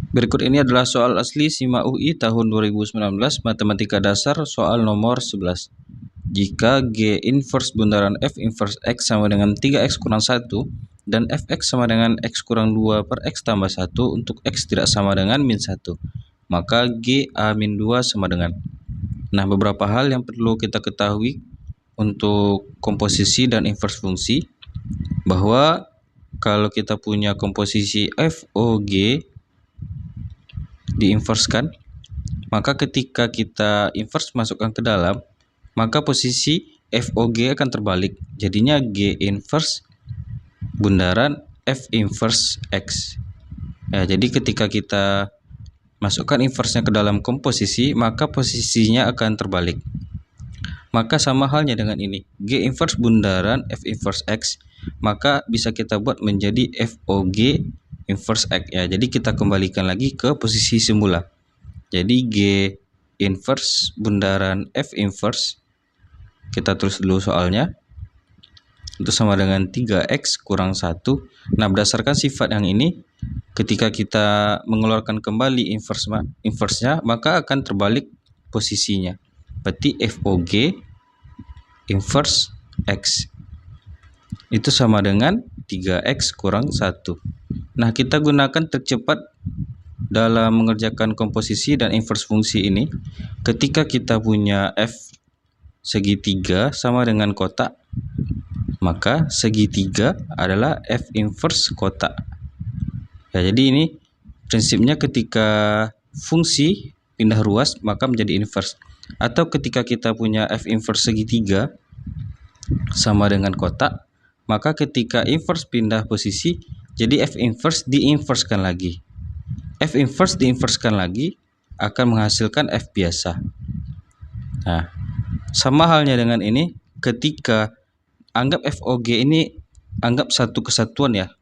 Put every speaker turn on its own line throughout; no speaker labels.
Berikut ini adalah soal asli SIMA UI tahun 2019 Matematika Dasar soal nomor 11. Jika G inverse bundaran F inverse X sama dengan 3X kurang 1 dan Fx sama dengan X kurang 2 per X tambah 1 untuk X tidak sama dengan min 1, maka G A min 2 sama dengan. Nah, beberapa hal yang perlu kita ketahui untuk komposisi dan inverse fungsi, bahwa kalau kita punya komposisi FOG diinverskan, maka ketika kita inverse masukkan ke dalam, maka posisi FOG akan terbalik, jadinya G inverse bundaran F inverse X. Ya, jadi ketika kita masukkan inverse-nya ke dalam komposisi, maka posisinya akan terbalik. Maka sama halnya dengan ini, G inverse bundaran F inverse X, maka bisa kita buat menjadi FOG inverse X ya. Jadi kita kembalikan lagi ke posisi semula. Jadi G inverse bundaran F inverse, kita tulis dulu soalnya, itu sama dengan 3X kurang 1. Nah, berdasarkan sifat yang ini, ketika kita mengeluarkan kembali inverse-nya, maka akan terbalik posisinya. Berarti FOG inverse X itu sama dengan 3X kurang 1. Nah, kita gunakan trik cepat dalam mengerjakan komposisi dan inverse fungsi ini. Ketika kita punya F segitiga sama dengan kotak, maka segitiga adalah F inverse kotak. Ya, jadi ini prinsipnya ketika fungsi pindah ruas maka menjadi inverse. Atau ketika kita punya F inverse segitiga sama dengan kotak, maka ketika inverse pindah posisi, jadi F inverse diinverskan lagi. F inverse diinverskan lagi akan menghasilkan F biasa. Nah, sama halnya dengan ini, ketika anggap FOG ini anggap satu kesatuan ya,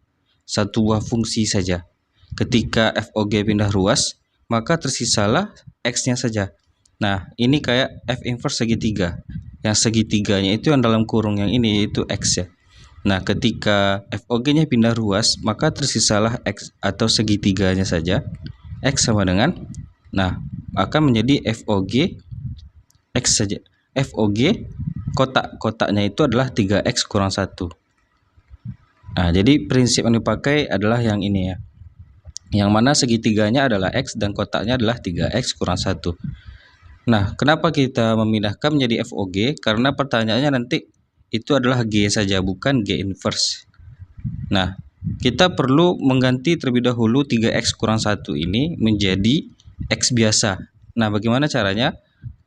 satu buah fungsi saja. Ketika FOG pindah ruas, maka tersisalah X-nya saja. Nah, ini kayak F inverse segitiga. Yang segitiganya itu yang dalam kurung yang ini, yaitu X ya. Nah, ketika FOG-nya pindah ruas, maka tersisalah X atau segitiganya saja. X sama dengan, nah, akan menjadi FOG X saja. FOG kotaknya itu adalah 3X kurang 1. Nah, jadi prinsip yang dipakai adalah yang ini ya. Yang mana segitiganya adalah X dan kotaknya adalah 3X kurang 1. Nah, kenapa kita memindahkan menjadi FOG? Karena pertanyaannya nanti itu adalah G saja, bukan G inverse. Nah, kita perlu mengganti terlebih dahulu 3X kurang 1 ini menjadi X biasa. Nah, bagaimana caranya?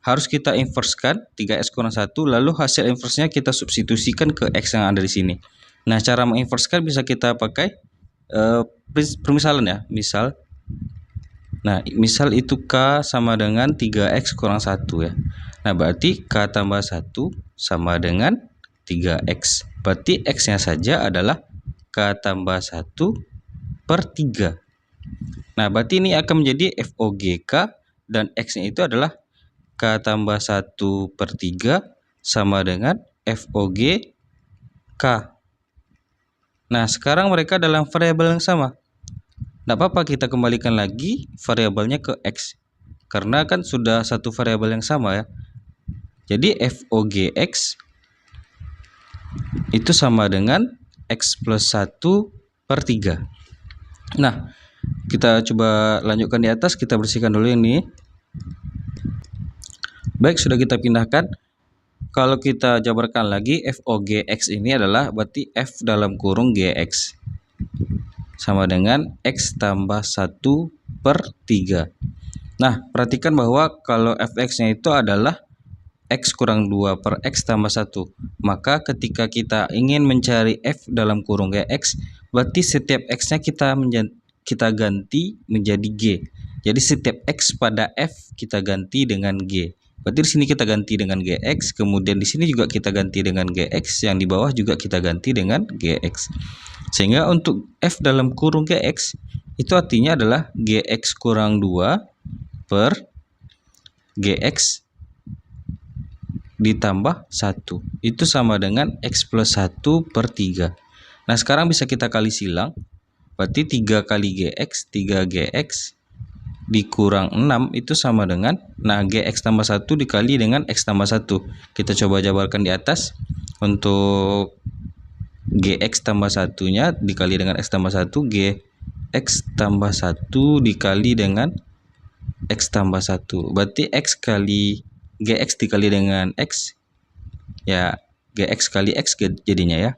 Harus kita inverskan 3X kurang 1, lalu hasil inverse-nya kita substitusikan ke X yang ada di sini. Nah, cara menginverskan bisa kita pakai permisalan ya. Misal itu K sama dengan 3X kurang 1 ya. Nah, berarti K tambah 1 sama dengan 3X. Berarti X-nya saja adalah K tambah 1 per 3. Nah, berarti ini akan menjadi FOGK dan X-nya itu adalah K tambah 1 per 3 sama dengan FOGK. Nah, sekarang mereka dalam variabel yang sama. Tidak apa-apa kita kembalikan lagi variabelnya ke X. Karena kan sudah satu variabel yang sama ya. Jadi FOGX itu sama dengan X plus 1 per 3. Nah, kita coba lanjutkan di atas. Kita bersihkan dulu ini. Baik, sudah kita pindahkan. Kalau kita jabarkan lagi, FOGX ini adalah berarti F dalam kurung GX sama dengan X tambah 1 per 3. Nah, perhatikan bahwa kalau Fx-nya itu adalah X kurang 2 per X tambah 1. Maka ketika kita ingin mencari F dalam kurung GX, berarti setiap X-nya kita ganti menjadi G. Jadi setiap X pada F kita ganti dengan G. Berarti di sini kita ganti dengan GX, kemudian di sini juga kita ganti dengan GX, yang di bawah juga kita ganti dengan GX. Sehingga untuk F dalam kurung GX itu artinya adalah GX kurang 2 per GX ditambah 1. Itu sama dengan X plus 1 per 3. Nah, sekarang bisa kita kali silang. Berarti 3 kali GX, 3GX dikurang 6 itu sama dengan, nah GX tambah 1 dikali dengan X tambah 1. Kita coba jabarkan di atas. Untuk GX tambah 1-nya dikali dengan X tambah 1, GX tambah 1 dikali dengan X tambah 1. Berarti X kali GX dikali dengan X, ya GX kali X jadinya ya.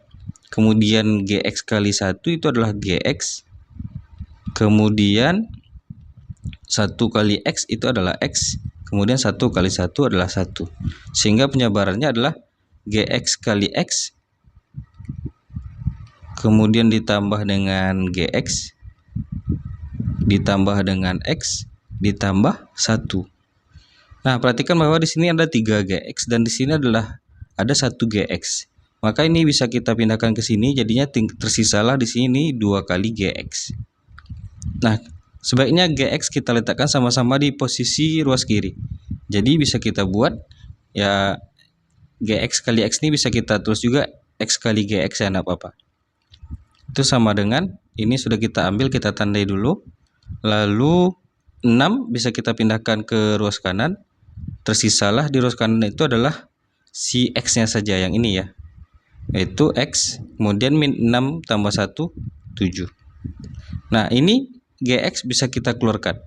Kemudian GX kali 1 itu adalah GX. Kemudian 1 kali X itu adalah X. Kemudian 1 kali 1 adalah 1. Sehingga penjabarannya adalah GX kali X. Kemudian ditambah dengan GX. Ditambah dengan X. Ditambah 1. Nah, perhatikan bahwa di sini ada 3 GX dan di sini adalah ada 1 GX. Maka ini bisa kita pindahkan ke sini, jadinya tersisalah di sini 2 kali GX. Nah, sebaiknya GX kita letakkan sama-sama di posisi ruas kiri. Jadi bisa kita buat ya GX kali X ini bisa kita tulis juga X kali GX ya, enggak apa-apa. Itu sama dengan, ini sudah kita ambil, kita tandai dulu. Lalu 6 bisa kita pindahkan ke ruas kanan. Tersisalah di ruas kanan itu adalah si X-nya saja yang ini ya, yaitu X, kemudian min 6 tambah 1, 7. Nah, ini GX bisa kita keluarkan.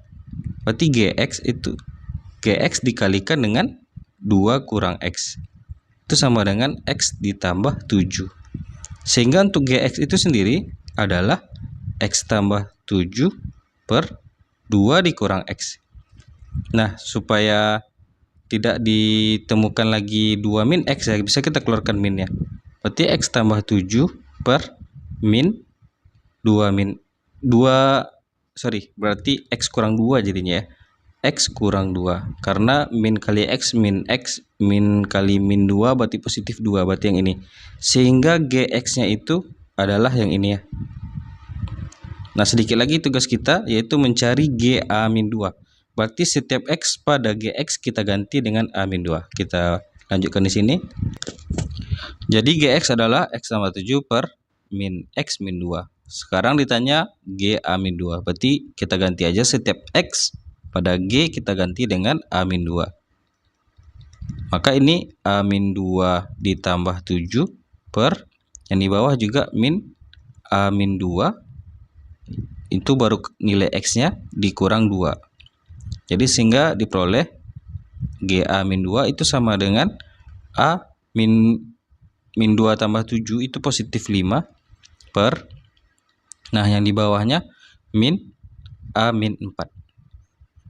Berarti GX itu GX dikalikan dengan 2 kurang X. Itu sama dengan X ditambah 7. Sehingga untuk GX itu sendiri adalah X tambah 7 per 2 dikurang X. Nah, supaya tidak ditemukan lagi 2 min X ya, bisa kita keluarkan minnya. Berarti X tambah 7 per min 2 min 2, berarti X kurang 2 jadinya ya. X kurang 2, karena min kali X, min kali min 2 berarti positif 2, berarti yang ini. Sehingga GX nya itu adalah yang ini ya. Nah, sedikit lagi tugas kita yaitu mencari GA-2. Berarti setiap X pada GX kita ganti dengan A-2. Kita lanjutkan di sini. Jadi GX adalah X tambah 7 per min X min 2. Sekarang ditanya GA-2. Berarti kita ganti aja setiap X pada G kita ganti dengan A-2. Maka ini A-2 ditambah 7 per, yang di bawah juga min A-2. Itu baru nilai X-nya dikurang 2. Jadi sehingga diperoleh GA-2 itu sama dengan A min 2 tambah 7 itu positif 5 per, nah yang di bawahnya min A min 4.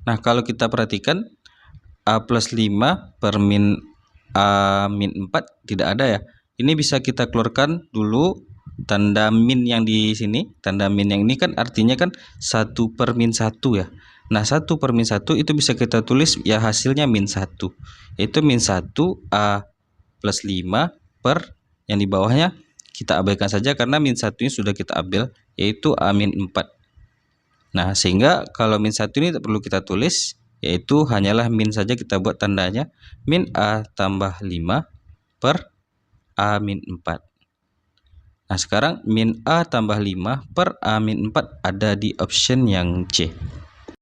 Nah, kalau kita perhatikan A plus 5 per min A min 4 tidak ada ya. Ini bisa kita keluarkan dulu tanda min yang di sini. Tanda min yang ini kan artinya kan 1 per min 1 ya. Nah, 1 per min 1 itu bisa kita tulis ya hasilnya min 1. Itu min 1 A plus 5 per, yang di bawahnya kita abaikan saja karena min 1 ini sudah kita ambil, yaitu A min 4. Nah, sehingga kalau min 1 ini tak perlu kita tulis, yaitu hanyalah min saja kita buat tandanya. Min A tambah 5 per A min 4. Nah, sekarang min A tambah 5 per A min 4 ada di option yang C.